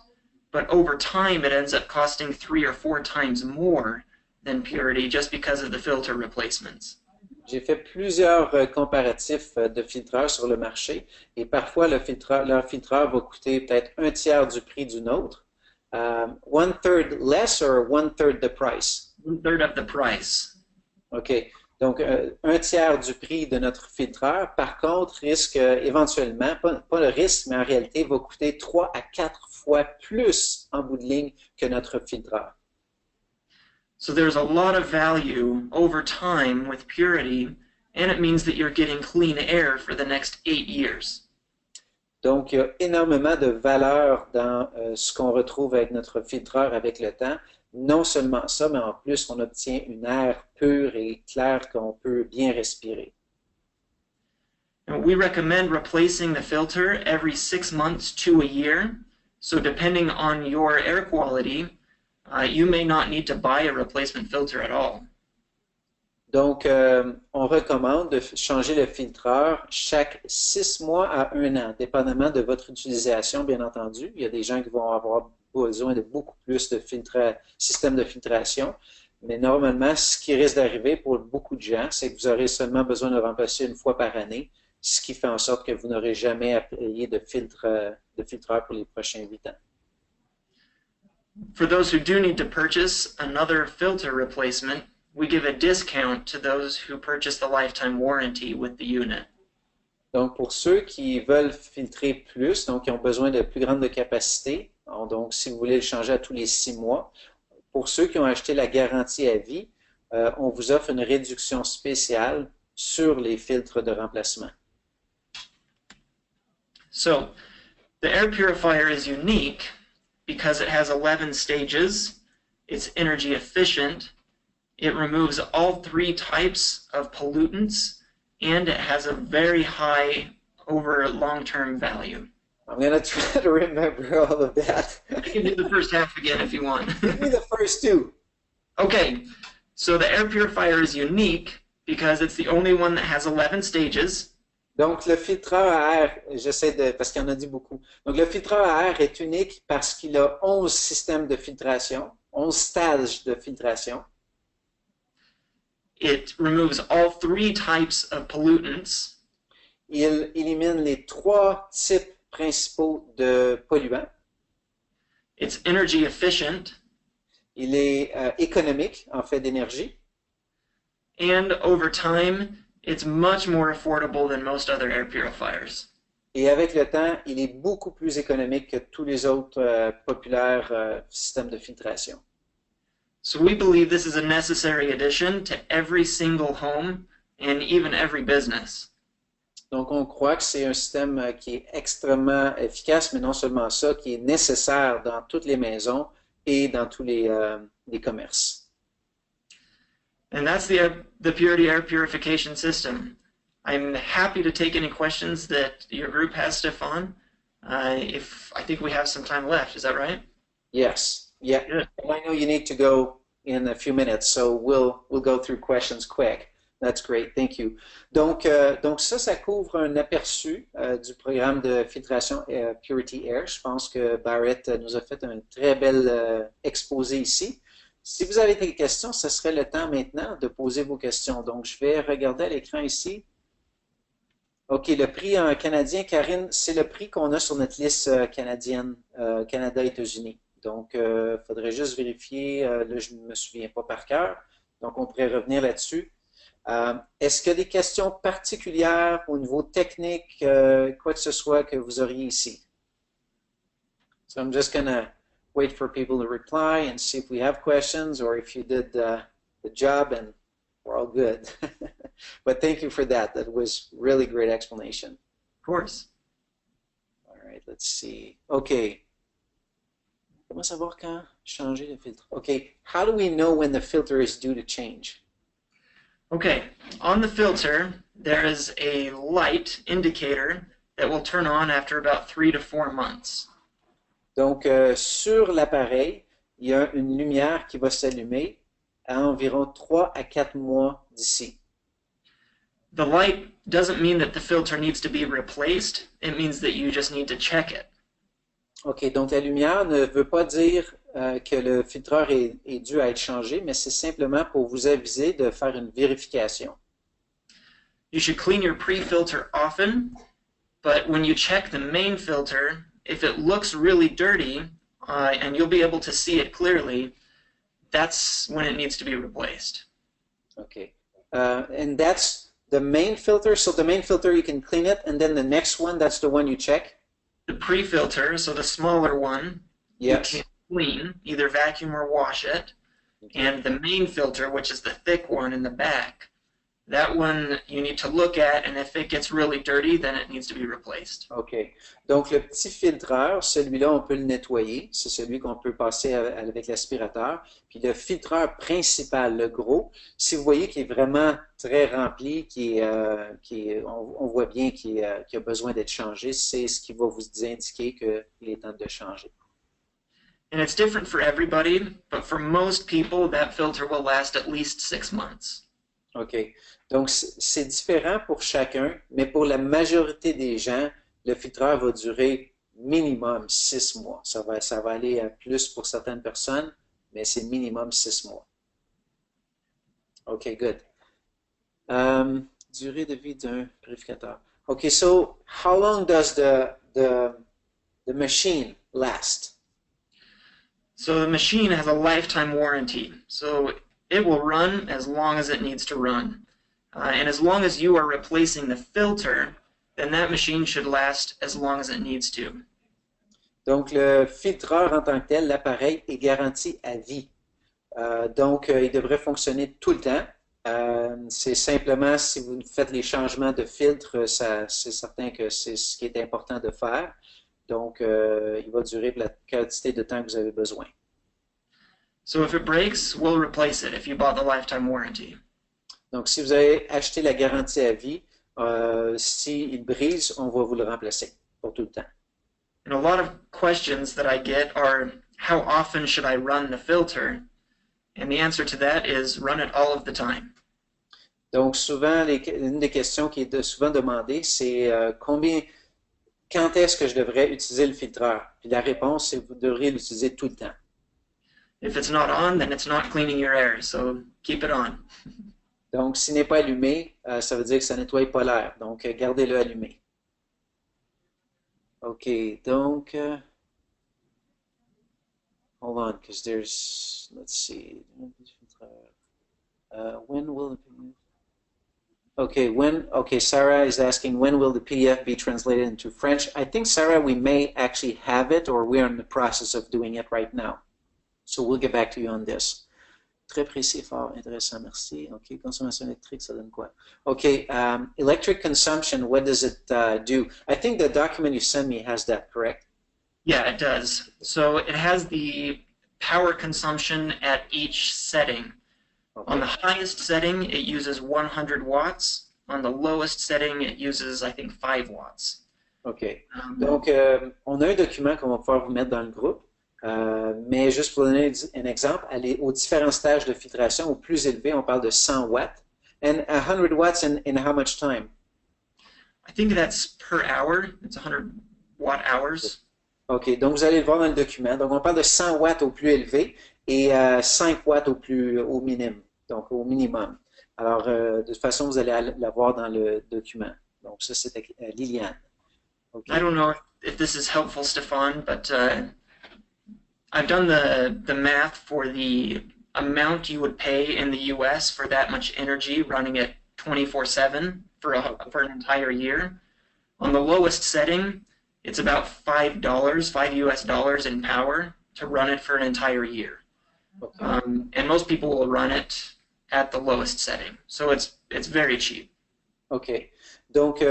but over time it ends up costing 3 or 4 times more than Purity just because of the filter replacements. J'ai fait plusieurs comparatifs de filtreurs sur le marché et parfois leur filtreur va coûter peut-être un tiers du prix d'une autre, one third less or one third the price? 1/3 of the price. OK. Donc, un tiers du prix de notre filtreur, par contre, risque éventuellement, pas le risque, mais en réalité, va coûter 3 à 4 fois plus en bout de ligne que notre filtreur. So there's a lot of value over time with Puritii, and it means that you're getting clean air for the next 8 years. Donc, il y a énormément de valeur dans ce qu'on retrouve avec notre filtreur avec le temps. Non seulement ça, mais en plus, on obtient une air pure et claire qu'on peut bien respirer. And we recommend replacing the filter every 6 months to a year. So depending on your air quality, you may not need to buy a replacement filter at all. Donc, on recommande de changer le filtreur chaque 6 mois à 1 an, dépendamment de votre utilisation, bien entendu. Il y a des gens qui vont avoir besoin de beaucoup plus de systèmes de filtration, mais normalement, ce qui risque d'arriver pour beaucoup de gens, c'est que vous aurez seulement besoin de remplacer une fois par année, ce qui fait en sorte que vous n'aurez jamais à payer de filtreur pour les prochains 8 ans. For those who do need to purchase another filter replacement, we give a discount to those who purchase the lifetime warranty with the unit. Donc, pour ceux qui veulent filtrer plus, donc qui ont besoin de plus grande capacité, donc si vous voulez le changer à tous les 6 mois, pour ceux qui ont acheté la garantie à vie, on vous offre une réduction spéciale sur les filtres de remplacement. So, the air purifier is unique because it has 11 stages, it's energy efficient, it removes all 3 types of pollutants, and it has a very high over long-term value. I'm going to try to remember all of that. I can do the first half again if you want. Give me the first 2. Okay, so the air purifier is unique because it's the only one that has 11 stages. Donc, le filtreur à air, parce qu'il y en a dit beaucoup. Donc, le filtreur à air est unique parce qu'il a 11 systèmes de filtration, 11 stages de filtration. It removes all 3 types of pollutants. Il élimine les 3 types principaux de polluants. It's energy efficient. Il est économique, en fait, d'énergie. And over time, it's much more affordable than most other air purifiers. Et avec le temps, il est beaucoup plus économique que tous les autres populaires systèmes de filtration. So we believe this is a necessary addition to every single home and even every business. Donc, on croit que c'est un système qui est extrêmement efficace, mais non seulement ça, qui est nécessaire dans toutes les maisons et dans tous les commerces. And that's the Puritii air purification system. I'm happy to take any questions that your group has, Stefan. If I think we have some time left, is that right? Yes. Yeah. Good. I know you need to go in a few minutes, so we'll go through questions quick. That's great, thank you. Donc ça couvre un aperçu du programme de filtration Puritii Air. Je pense que Barrett nous a fait un très bel exposé ici. Si vous avez des questions, ce serait le temps maintenant de poser vos questions. Donc, je vais regarder à l'écran ici. OK, le prix en canadien, Karine, c'est le prix qu'on a sur notre liste canadienne, Canada-États-Unis. Donc, il faudrait juste vérifier. Là, je ne me souviens pas par cœur. Donc, on pourrait revenir là-dessus. Est-ce qu'il y a des questions particulières au niveau technique, quoi que ce soit que vous auriez ici? So I'm just going to wait for people to reply and see if we have questions or if you did the job and we're all good. But thank you for that. That was really great explanation. Of course. All right, let's see. OK. Comment savoir quand changer le filtre? OK. How do we know when the filter is due to change? Okay, on the filter, there is a light indicator that will turn on after about 3 to 4 months. Donc, sur l'appareil, il y a une lumière qui va s'allumer à environ 3 à 4 mois d'ici. The light doesn't mean that the filter needs to be replaced. It means that you just need to check it. OK, donc la lumière ne veut pas dire que le filtreur est dû à être changé, mais c'est simplement pour vous aviser de faire une vérification. You should clean your pre-filter often, but when you check the main filter, if it looks really dirty, and you'll be able to see it clearly, that's when it needs to be replaced. Okay. And that's the main filter. So the main filter, you can clean it, and then the next one, that's the one you check? The pre-filter, so the smaller one, Yes. you can clean, either vacuum or wash it. Okay. And the main filter, which is the thick one in the back, that one you need to look at, and if it gets really dirty, then it needs to be replaced. OK. Donc, le petit filtreur, celui-là, on peut le nettoyer. C'est celui qu'on peut passer avec l'aspirateur. Puis le filtreur principal, le gros, si vous voyez qu'il est vraiment très rempli, on voit bien qu'il a besoin d'être changé, c'est ce qui va vous indiquer qu'il est temps de le changer. And it's different for everybody, but for most people, that filter will last at least 6 months. OK. Donc, c'est différent pour chacun, mais pour la majorité des gens, le filtreur va durer minimum 6 mois. Ça va aller à plus pour certaines personnes, mais c'est minimum 6 mois. OK, good. Durée de vie d'un purificateur. OK, so how long does the machine last? So the machine has a lifetime warranty. So it will run as long as it needs to run. And as long as you are replacing the filter, then that machine should last as long as it needs to. Donc, le filtreur en tant que tel, l'appareil est garanti à vie. Donc, il devrait fonctionner tout le temps. C'est simplement, si vous faites les changements de filtre, c'est certain que c'est ce qui est important de faire. Donc, il va durer pour la quantité de temps que vous avez besoin. So if it breaks, we'll replace it if you bought the lifetime warranty. Donc, si vous avez acheté la garantie à vie, s'il brise, on va vous le remplacer pour tout le temps. And a lot of questions that I get are, how often should I run the filter? And the answer to that is run it all of the time. Donc, souvent, une des questions qui est souvent demandée, c'est quand est-ce que je devrais utiliser le filtreur? Puis la réponse, c'est que vous devrez l'utiliser tout le temps. If it's not on, then it's not cleaning your air, so keep it on. Donc, s'il n'est pas allumé, ça veut dire que ça ne nettoie pas l'air. Donc, gardez-le allumé. OK, donc, hold on, because there's, let's see, when will the PDF? Okay, Sarah is asking, when will the PDF be translated into French? I think, Sarah, we may actually have it, or we're in the process of doing it right now. So we'll get back to you on this. Très précis, fort, intéressant, merci. OK, consommation électrique, ça donne quoi? OK, electric consumption, what does it do? I think the document you sent me has that, correct? Yeah, it does. So it has the power consumption at each setting. Okay. On the highest setting, it uses 100 watts. On the lowest setting, it uses, I think, 5 watts. OK. Donc, on a un document qu'on va pouvoir vous mettre dans le groupe. Mais juste pour donner un exemple, aux différents stages de filtration, au plus élevé, on parle de 100 watts. And 100 watts in how much time? I think that's per hour. It's 100 watt hours. OK, donc vous allez le voir dans le document. Donc on parle de 100 watts au plus élevé et 5 watts au minimum. Donc au minimum. Alors, de toute façon, vous allez la voir dans le document. Donc ça, c'était Liliane. Okay. I don't know if this is helpful, Stefan, but I've done the math for the amount you would pay in the US for that much energy running it 24/7 for an entire year. On the lowest setting, it's about $5, $5 US in power to run it for an entire year. Okay. And most people will run it at the lowest setting. So it's very cheap. OK. Donc,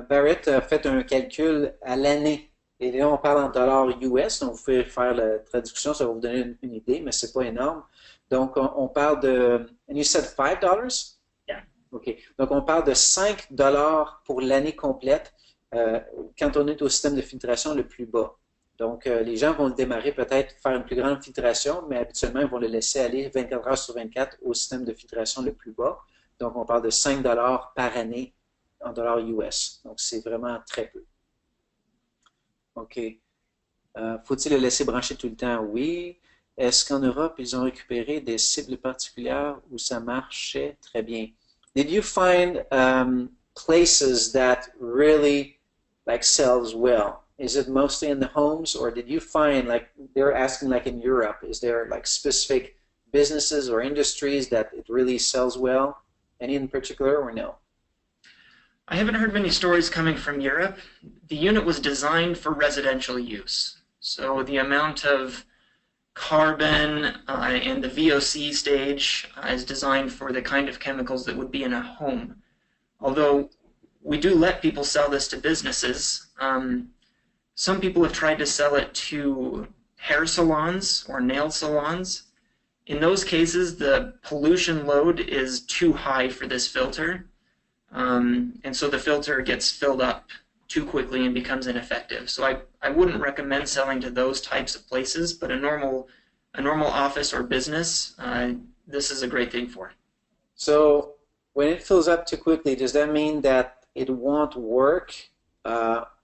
Barrett a fait un calcul à l'année. Et là, on parle en dollars US, donc vous pouvez faire la traduction, ça va vous donner une idée, mais c'est pas énorme. Donc, on parle de... And you said $5? Yeah. OK. Donc, on parle de $5 pour l'année complète quand on est au système de filtration le plus bas. Donc, les gens vont le démarrer peut-être faire une plus grande filtration, mais habituellement, ils vont le laisser aller 24 heures sur 24 au système de filtration le plus bas. Donc, on parle de $5 par année en dollars US. Donc, c'est vraiment très peu. OK. Faut-il le laisser brancher tout le temps? Oui. Est-ce qu'en Europe, ils ont récupéré des cibles particulières où ça marchait très bien? Did you find places that really like sells well? Is it mostly in the homes, or did you find, like they're asking, like in Europe, is there like specific businesses or industries that it really sells well? Any in particular, or no? I haven't heard many stories coming from Europe. The unit was designed for residential use, so the amount of carbon in the VOC stage is designed for the kind of chemicals that would be in a home. Although we do let people sell this to businesses. Some people have tried to sell it to hair salons or nail salons. In those cases, the pollution load is too high for this filter, and so the filter gets filled up too quickly and becomes ineffective. So I wouldn't recommend selling to those types of places, but a normal office or business, this is a great thing for. So when it fills up too quickly, does that mean that it won't work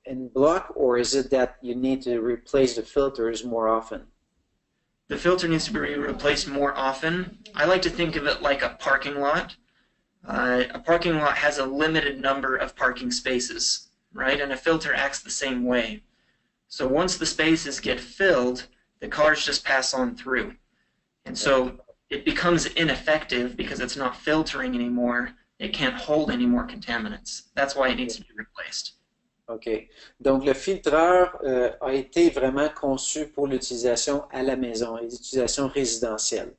in block, or is it that you need to replace the filters more often? The filter needs to be replaced more often. I like to think of it like a parking lot. A parking lot has a limited number of parking spaces, right? And a filter acts the same way. So once the spaces get filled, the cars just pass on through. And so it becomes ineffective because it's not filtering anymore. It can't hold any more contaminants. That's why it needs to be replaced. OK. Donc, le filtreur a été vraiment conçu pour l'utilisation à la maison et l'utilisation résidentielle.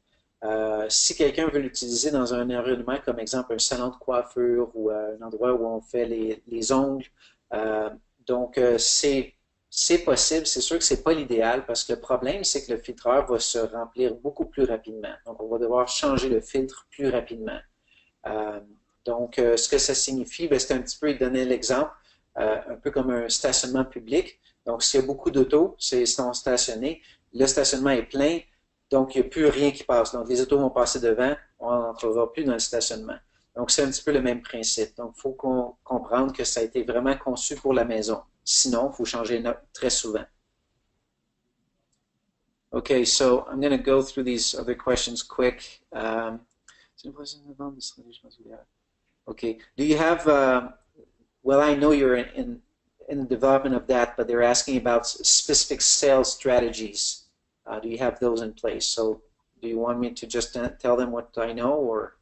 Si quelqu'un veut l'utiliser dans un environnement comme exemple un salon de coiffure ou un endroit où on fait les ongles, donc c'est possible. C'est sûr que c'est pas l'idéal parce que le problème, c'est que le filtreur va se remplir beaucoup plus rapidement. Donc, on va devoir changer le filtre plus rapidement. Donc, ce que ça signifie, c'est un petit peu, il donnait l'exemple, un peu comme un stationnement public. Donc, s'il y a beaucoup d'autos, sont stationnés, le stationnement est plein, donc il n'y a plus rien qui passe. Donc, les autos vont passer devant, on n'entrera plus dans le stationnement. Donc, c'est un petit peu le même principe. Donc, il faut comprendre que ça a été vraiment conçu pour la maison. Sinon, il faut changer très souvent. Okay, so I'm going to go through these other questions quick. Okay, do you have, well, I know you're in the development of that, but they're asking about specific sales strategies. Do you have those in place? So do you want me to just tell them what I know, or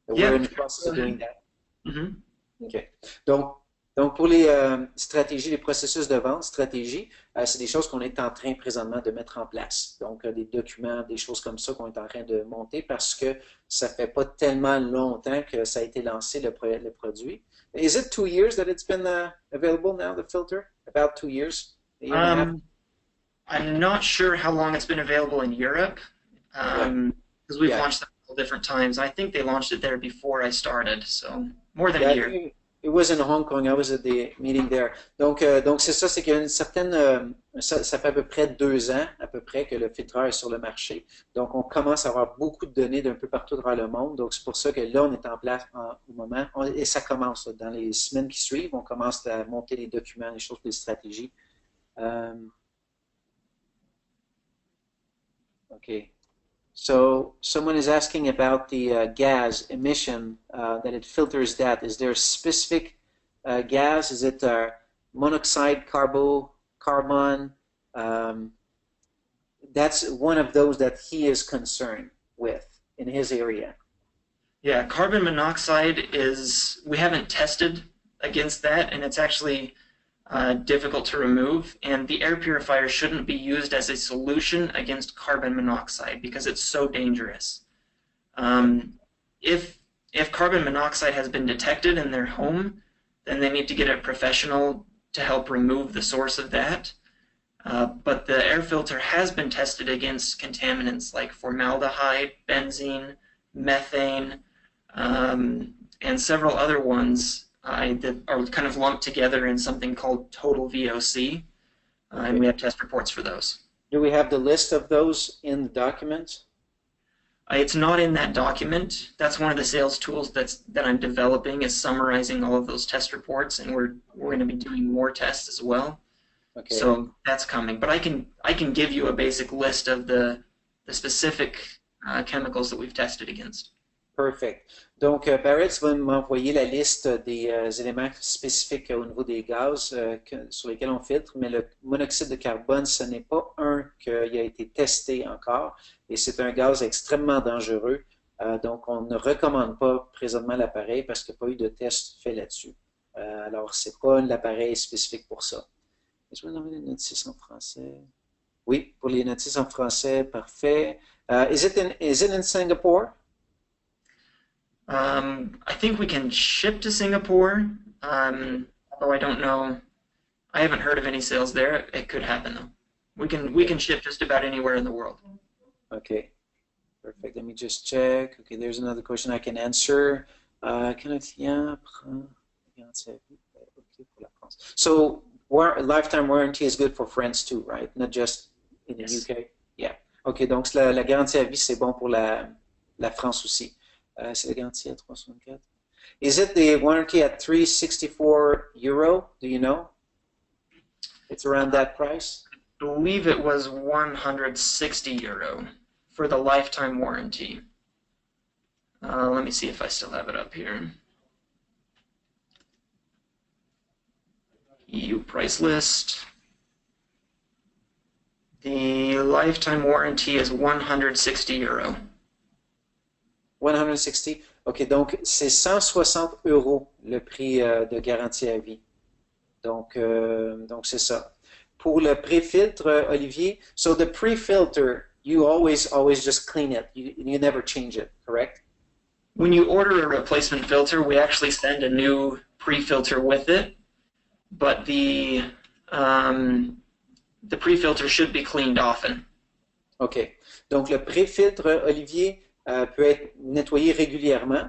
we're in the process of doing that? Mm-hmm. Okay. Donc pour les stratégies, les processus de vente, stratégie, c'est des choses qu'on est en train présentement de mettre en place. Donc des documents, des choses comme ça qu'on est en train de monter parce que ça fait pas tellement longtemps que ça a été lancé le produit. Is it 2 years that it's been available now, the filter? About 2 years? I'm not sure how long it's been available in Europe because we've launched them at different times. I think they launched it there before I started, so more than a year. It was in Hong Kong. I was at the meeting there. Donc c'est ça, c'est qu'il y a une certaine, ça fait à peu près 2 ans, à peu près, que le filtreur est sur le marché. Donc, on commence à avoir beaucoup de données d'un peu partout dans le monde. Donc, c'est pour ça que là, on est en place au moment, et ça commence là, dans les semaines qui suivent. On commence à monter les documents, les choses, les stratégies. Okay. So someone is asking about the gas emission, that it filters that. Is there a specific gas? Is it monoxide, carbon? That's one of those that he is concerned with in his area. Yeah, carbon monoxide we haven't tested against that, and it's actually difficult to remove, and the air purifier shouldn't be used as a solution against carbon monoxide because it's so dangerous. If carbon monoxide has been detected in their home, then they need to get a professional to help remove the source of that. But the air filter has been tested against contaminants like formaldehyde, benzene, methane, and several other ones that are kind of lumped together in something called total VOC, and we have test reports for those. Do we have the list of those in the document? It's not in that document. That's one of the sales tools that I'm developing, is summarizing all of those test reports, and we're going to be doing more tests as well. Okay. So that's coming. But I can give you a basic list of the specific chemicals that we've tested against. Perfect. Donc, Barrett va m'envoyer la liste des éléments spécifiques au niveau des gaz sur lesquels on filtre, mais le monoxyde de carbone, ce n'est pas un qui a été testé encore, et c'est un gaz extrêmement dangereux. Donc, on ne recommande pas présentement l'appareil parce qu'il n'y a pas eu de test fait là-dessus. Alors, ce n'est pas l'appareil spécifique pour ça. Est-ce que vous avez des notices en français? Oui, pour les notices en français, parfait. Is it in Singapore? I think we can ship to Singapore, although I don't know. I haven't heard of any sales there. It could happen though. We can ship just about anywhere in the world. Okay, perfect. Let me just check. Okay, there's another question I can answer. Canadien prend garantie à vie. Okay, pour la France. So, lifetime warranty is good for France too, right? Not just in the UK. Yeah. Okay, donc la garantie à vie c'est bon pour la France aussi. C'est la garantie à 364. Is it the warranty at 364 euro? Do you know? It's around that price? I believe it was 160 euro for the lifetime warranty. Let me see if I still have it up here. EU price list. The lifetime warranty is 160 euro. 160. OK, donc c'est 160 euros le prix de garantie à vie. Donc c'est ça. Pour le pré-filtre, Olivier, so the pre-filter, you always just clean it. You never change it, correct? When you order a replacement filter, we actually send a new pre-filter with it, but the pre-filter should be cleaned often. OK. Donc le pré-filtre, Olivier, peut être nettoyé régulièrement,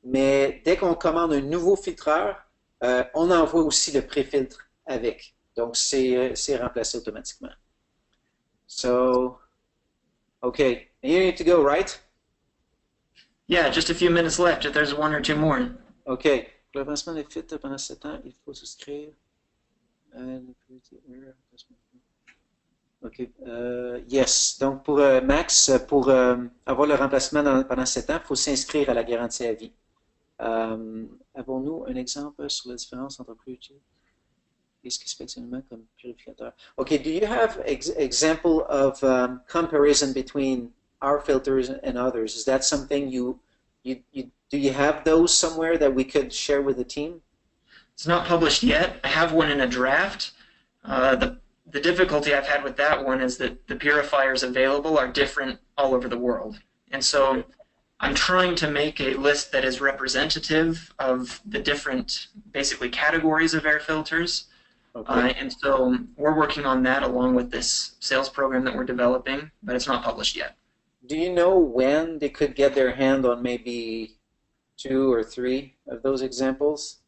mais dès qu'on commande un nouveau filtreur, on envoie aussi le pré-filtre avec. Donc, c'est remplacé automatiquement. So, okay. You need to go, right? Yeah, just a few minutes left if there's one or two more. Okay. Pour l'avancement des filtres pendant 7 ans, il faut souscrire à la Puritii. OK. Yes. Donc, pour Max, pour avoir le remplacement pendant 7 ans, il faut s'inscrire à la garantie à vie. Avons-nous un exemple sur la différence entre Puritii et ce qui se fait actuellement comme purificateur? OK. Do you have example of comparison between our filters and others? Is that something do you have those somewhere that we could share with the team? It's not published yet. I have one in a draft. The difficulty I've had with that one is that the purifiers available are different all over the world. And so I'm trying to make a list that is representative of the different, basically, categories of air filters. Okay. And so we're working on that along with this sales program that we're developing, but it's not published yet. Do you know when they could get their hand on maybe 2 or 3 of those examples?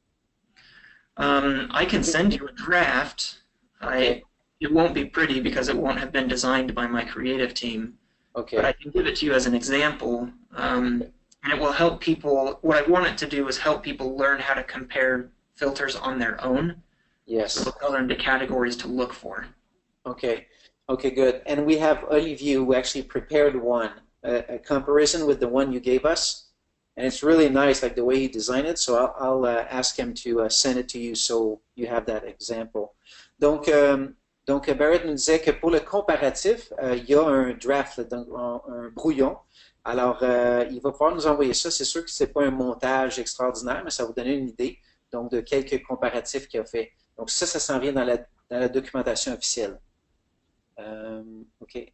I can send you a draft. Okay. It won't be pretty because it won't have been designed by my creative team. Okay. But I can give it to you as an example, and it will help people. What I want it to do is help people learn how to compare filters on their own. Yes. So they'll learn the categories to look for. Okay. Okay, good. And we have Olivier who actually prepared one, a comparison with the one you gave us. And it's really nice, like the way he designed it. So I'll ask him to send it to you so you have that example. Donc, Barrett nous disait que pour le comparatif, il y a un draft, donc un brouillon. Alors, il va pouvoir nous envoyer ça. C'est sûr que ce n'est pas un montage extraordinaire, mais ça va vous donner une idée donc, de quelques comparatifs qu'il a fait. Donc, ça s'en vient dans la documentation officielle. OK.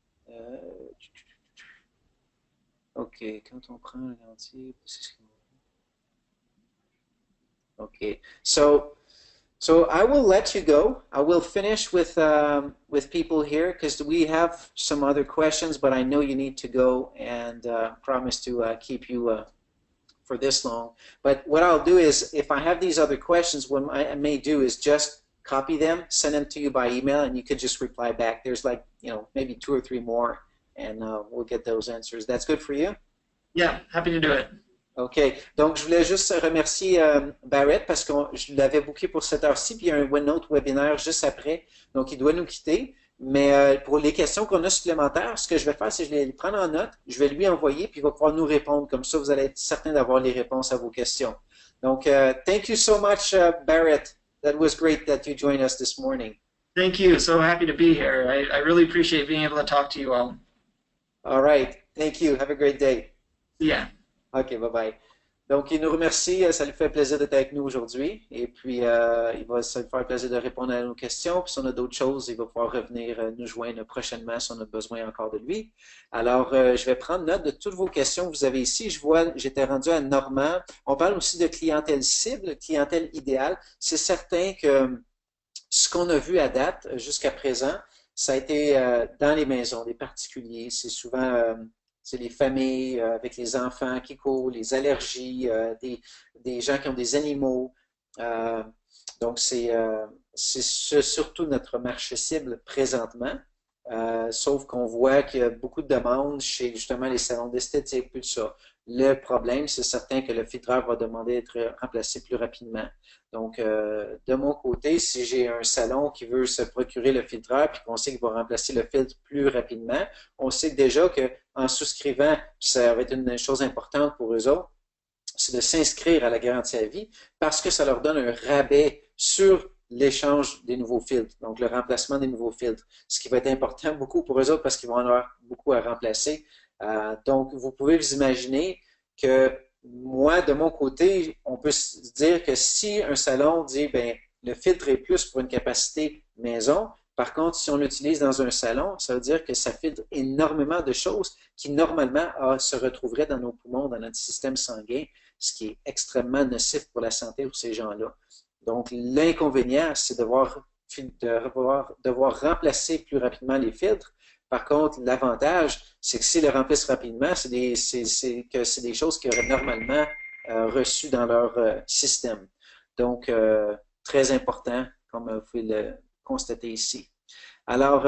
OK. Quand on prend la garantie, c'est ce qu'on veut. OK. So I will let you go. I will finish with people here because we have some other questions, but I know you need to go and promise to keep you for this long. But what I'll do is, if I have these other questions, what I may do is just copy them, send them to you by email, and you could just reply back. There's like, maybe 2 or 3 more, and we'll get those answers. That's good for you? Yeah, happy to do it. OK. Donc, je voulais juste remercier Barrett parce que je l'avais booké pour cette heure-ci, puis il y a un autre webinaire juste après. Donc, il doit nous quitter. Mais pour les questions qu'on a supplémentaires, ce que je vais faire, c'est que je vais les prendre en note, je vais lui envoyer, puis il va pouvoir nous répondre. Comme ça, vous allez être certain d'avoir les réponses à vos questions. Donc, thank you so much, Barrett. That was great that you joined us this morning. Thank you. So happy to be here. I really appreciate being able to talk to you all. All right. Thank you. Have a great day. Yeah. OK, bye-bye. Donc, il nous remercie. Ça lui fait plaisir d'être avec nous aujourd'hui. Et puis, ça lui faire plaisir de répondre à nos questions. Puis, si on a d'autres choses, il va pouvoir revenir nous joindre prochainement si on a besoin encore de lui. Alors, je vais prendre note de toutes vos questions que vous avez ici. Je vois, j'étais rendu à Normand. On parle aussi de clientèle cible, clientèle idéale. C'est certain que ce qu'on a vu à date jusqu'à présent, ça a été dans les maisons, des particuliers. C'est souvent c'est les familles avec les enfants qui courent, les allergies, des gens qui ont des animaux. Euh, donc, c'est surtout notre marché cible présentement. Sauf qu'on voit qu'il y a beaucoup de demandes chez justement les salons d'esthétique, tout ça. Le problème, c'est certain que le filtreur va demander d'être remplacé plus rapidement. Donc, de mon côté, si j'ai un salon qui veut se procurer le filtreur puis qu'on sait qu'il va remplacer le filtre plus rapidement, on sait déjà qu'en souscrivant, ça va être une chose importante pour eux autres, c'est de s'inscrire à la garantie à vie parce que ça leur donne un rabais sur l'échange des nouveaux filtres, donc le remplacement des nouveaux filtres, ce qui va être important beaucoup pour eux autres parce qu'ils vont en avoir beaucoup à remplacer. Donc, vous pouvez vous imaginer que moi, de mon côté, on peut se dire que si un salon dit, ben, le filtre est plus pour une capacité maison, par contre, si on l'utilise dans un salon, ça veut dire que ça filtre énormément de choses qui, normalement, se retrouveraient dans nos poumons, dans notre système sanguin, ce qui est extrêmement nocif pour la santé pour ces gens-là. Donc, l'inconvénient, c'est devoir remplacer plus rapidement les filtres. Par contre, l'avantage, c'est que s'ils le remplissent rapidement, c'est des choses qu'ils auraient normalement reçues dans leur système. Donc, très important, comme vous pouvez le constater ici. Alors,